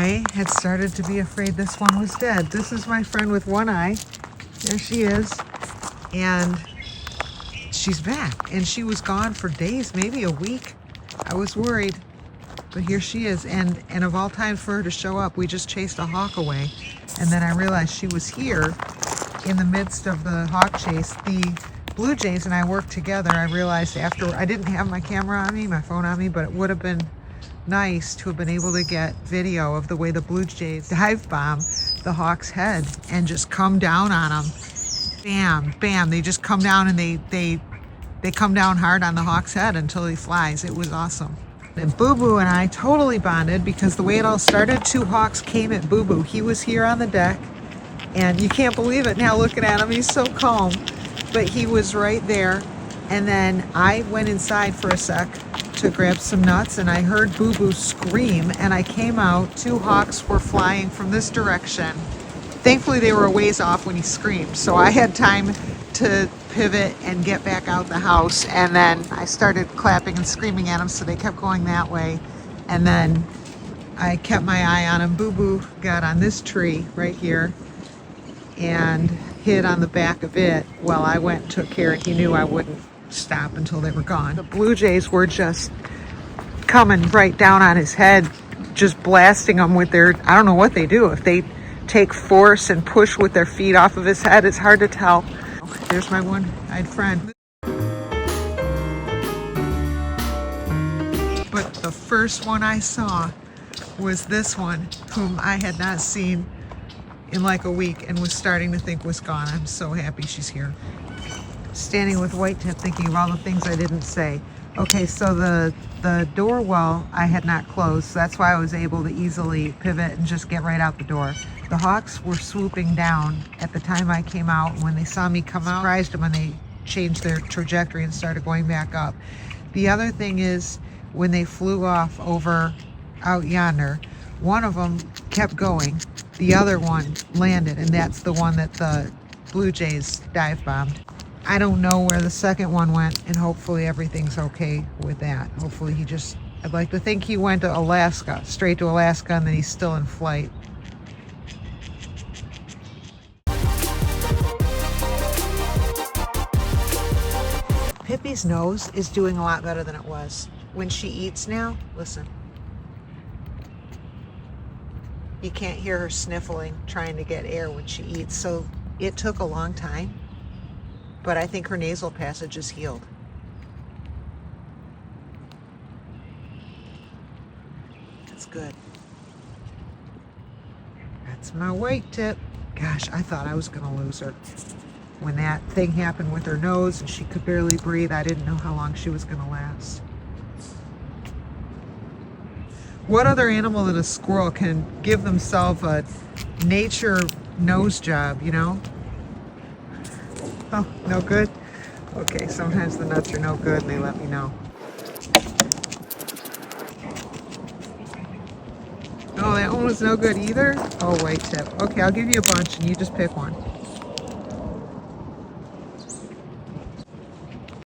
I had started to be afraid this one was dead. This is my friend with one eye. There she is. And she's back. And she was gone for days, maybe a week. I was worried. But here she is. And of all times for her to show up, we just chased a hawk away. And then I realized she was here in the midst of the hawk chase. The blue jays and I worked together. I realized after, I didn't have my camera on me, my phone on me, but it would have been nice to have been able to get video of the way the blue jays dive bomb the hawk's head and just come down on them. Bam, bam. They just come down and they come down hard on the hawk's head until he flies. It was awesome. And Boo Boo and I totally bonded because the way it all started, two hawks came at Boo Boo. He was here on the deck and you can't believe it now looking at him. He's so calm, but he was right there. And then I went inside for a sec to grab some nuts and I heard Boo Boo scream and I came out. Two hawks were flying from this direction. Thankfully they were a ways off when he screamed, so I had time to pivot and get back out the house, and then I started clapping and screaming at them, so they kept going that way, and then I kept my eye on him. Boo Boo got on this tree right here and hid on the back of it while I went and took care, and he knew I wouldn't stop until they were gone. The blue jays were just coming right down on his head, just blasting him with their, I don't know what they do. If they take force and push with their feet off of his head, it's hard to tell. There's my one-eyed friend. But the first one I saw was this one, whom I had not seen in like a week and was starting to think was gone. I'm so happy she's here. Standing with White Tip thinking of all the things I didn't say. Okay, so the door well I had not closed, so that's why I was able to easily pivot and just get right out the door. The hawks were swooping down at the time I came out. When they saw me come out, surprised them when they changed their trajectory and started going back up. The other thing is when they flew off over out yonder, one of them kept going, the other one landed, and that's the one that the blue jays dive bombed. I don't know where the second one went, and hopefully everything's okay with that. Hopefully I'd like to think he went to Alaska, straight to Alaska, and then he's still in flight. Pippi's nose is doing a lot better than it was. When she eats now, listen. You can't hear her sniffling, trying to get air when she eats. So it took a long time, but I think her nasal passage is healed. That's good. That's my White Tip. Gosh, I thought I was gonna lose her. When that thing happened with her nose and she could barely breathe, I didn't know how long she was gonna last. What other animal than a squirrel can give themselves a nature nose job, you know? Oh, no good? Okay, sometimes the nuts are no good and they let me know. Oh, that one was no good either? Oh, White Tip. Okay, I'll give you a bunch and you just pick one.